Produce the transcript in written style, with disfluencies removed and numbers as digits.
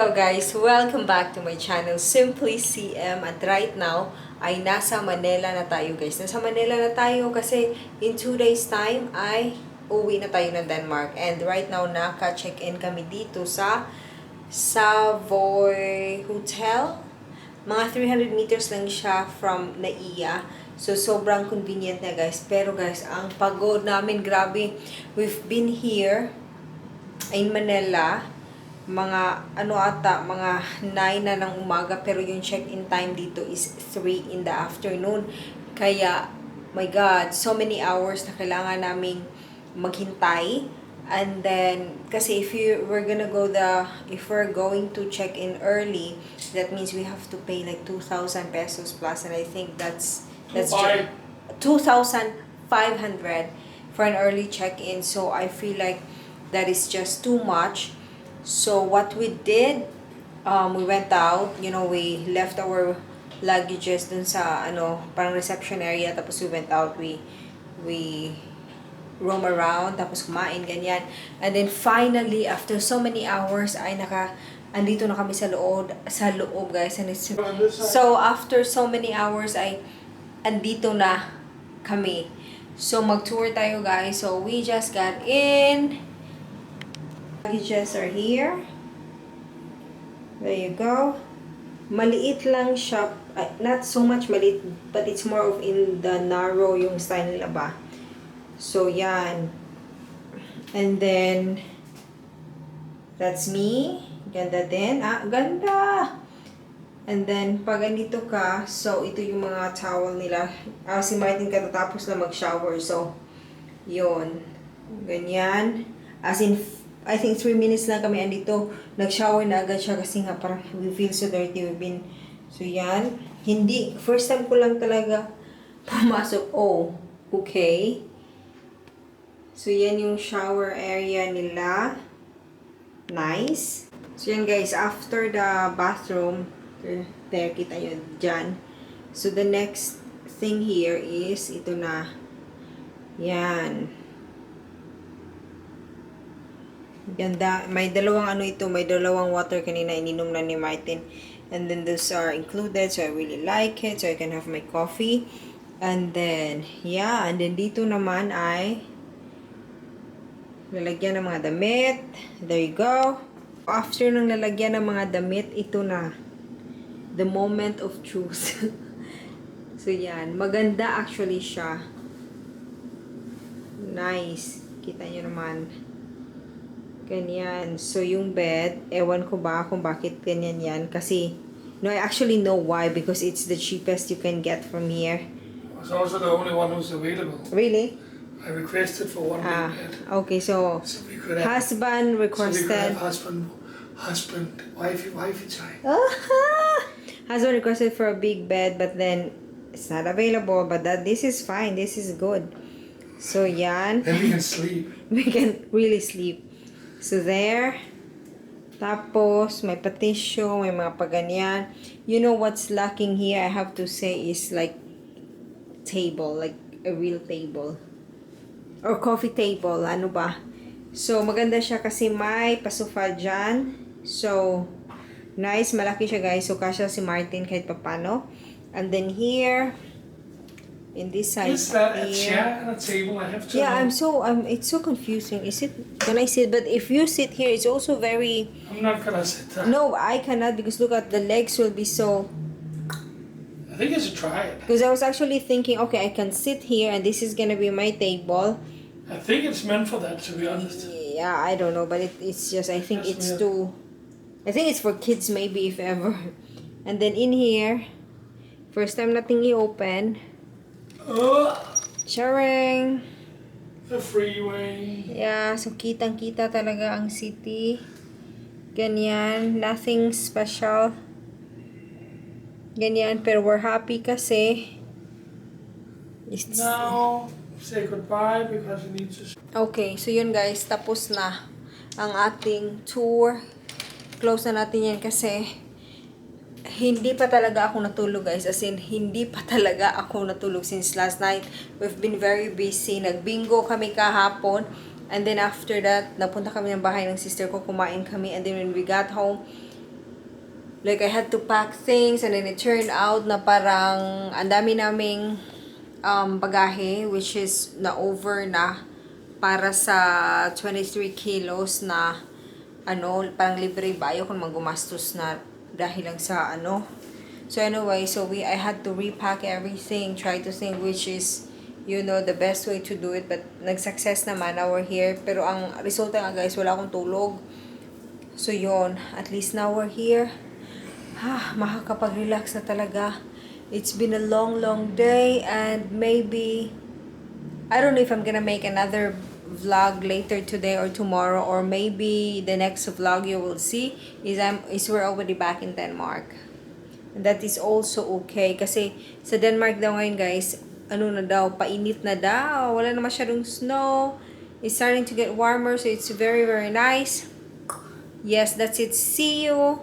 Hello guys, welcome back to my channel Simply CM, at right now ay nasa Manila na tayo guys. Nasa Manila na tayo kasi in 2 days time ay uwi na tayo ng Denmark, and right now naka-check-in kami dito sa Savoy Hotel. Mga 300 meters lang siya from Naiya. So, sobrang convenient na guys. Pero guys, ang pagod namin, grabe. We've been here in Manila mga 9 na ng umaga, pero yung check-in time dito is 3 in the afternoon. Kaya, my God, so many hours na kailangan naming maghintay. And then, kasi if we're going to check in early, that means we have to pay like 2,000 pesos plus, and I think that's 2,500 for an early check-in. So, I feel like that is just too much. So what we did, we went out, we left our luggages dun sa, parang reception area, tapos we went out, we roam around, tapos kumain, ganyan. And then finally, after so many hours, andito na kami sa loob guys. And so after so many hours, andito na kami. So mag-tour tayo guys. So we just got in. Luggages are here. There you go. Maliit lang siya. Not so much maliit, but it's more of in the narrow yung style nila ba. So, yan. And then, that's me. Ganda din. Ganda! And then, pag andito ka, so, ito yung mga towel nila. Si Martin katatapos na mag-shower. So, yun. Ganyan. As in, I think 3 minutes lang kami andito. Nag-shower na agad siya kasi nga parang we feel so dirty. So yan. First time ko lang talaga pumasok. Oh, okay. So yan yung shower area nila. Nice. So yan guys, after the bathroom, there, kita nyo dyan. So the next thing here is, ito na. Yan. Ganda. May dalawang may dalawang water kanina ininom na ni Martin. And then those are included, so I really like it. So I can have my coffee. And then, yeah. And then dito naman ay lalagyan ng mga damit. There you go. After ng lalagyan ng mga damit, ito na. The moment of truth. So yan. Maganda actually siya. Nice. Kita nyo naman. Ganyan. So, yung bed, ewan ko ba kung bakit ganyan yan. Kasi, I actually know why. Because it's the cheapest you can get from here. It's also the only one who's available. Really? I requested for one big bed. Okay, so we could have, husband requested. So we could have husband, wifey child. Husband requested for a big bed, but then it's not available. But this is fine. This is good. So, yan. Then we can sleep. We can really sleep. So, there. Tapos, may patisyo, may mga paganyan. You know what's lacking here, I have to say, is like table. Like a real table. Or coffee table. Ano ba? So, maganda siya kasi may pasufa dyan. So, nice. Malaki siya guys. So, kasya si Martin kahit papano. And then here, in this side. Is that a chair and a table? I have to. Yeah, it's so confusing. Is it? Can I sit? But if you sit here, it's also very. I'm not gonna sit there. No, I cannot, because look at the legs will be so. I think I should try it. Because I was actually thinking, okay, I can sit here and this is gonna be my table. I think it's meant for that, to be honest. Yeah, I don't know, but it's just, I think it's too. I think it's for kids maybe, if ever. And then in here, first time nating i-open. Sharing. The freeway. Yeah, so kitang-kita talaga ang city. Ganyan, nothing special. Ganyan, pero we're happy kasi. Now, say goodbye because we need to. Okay, so yun guys, tapos na ang ating tour. Close na natin yan kasi hindi pa talaga ako natulog guys. As in, hindi pa talaga ako natulog since last night. We've been very busy. Nagbingo kami kahapon. And then after that, napunta kami ng bahay ng sister ko, kumain kami. And then when we got home, Like, I had to pack things and then it turned out na parang ang dami naming bagahe, which is na over na para sa 23 kilos na parang libre ba ayaw kung magumastos na dahil lang sa So anyway, I had to repack everything, try to think which is the best way to do it, but nag-success naman, now we're here. Pero ang resulta nga guys, wala akong tulog. So yun, at least now we're here. Makakapag-relax na talaga. It's been a long, long day and maybe, I don't know if I'm gonna make another vlog later today or tomorrow, or maybe the next vlog you will see is we're already back in Denmark. And that is also okay kasi sa Denmark daw ngayon guys, painit na daw. Wala na masyadong snow. It's starting to get warmer, so it's very, very nice. Yes, that's it. See you.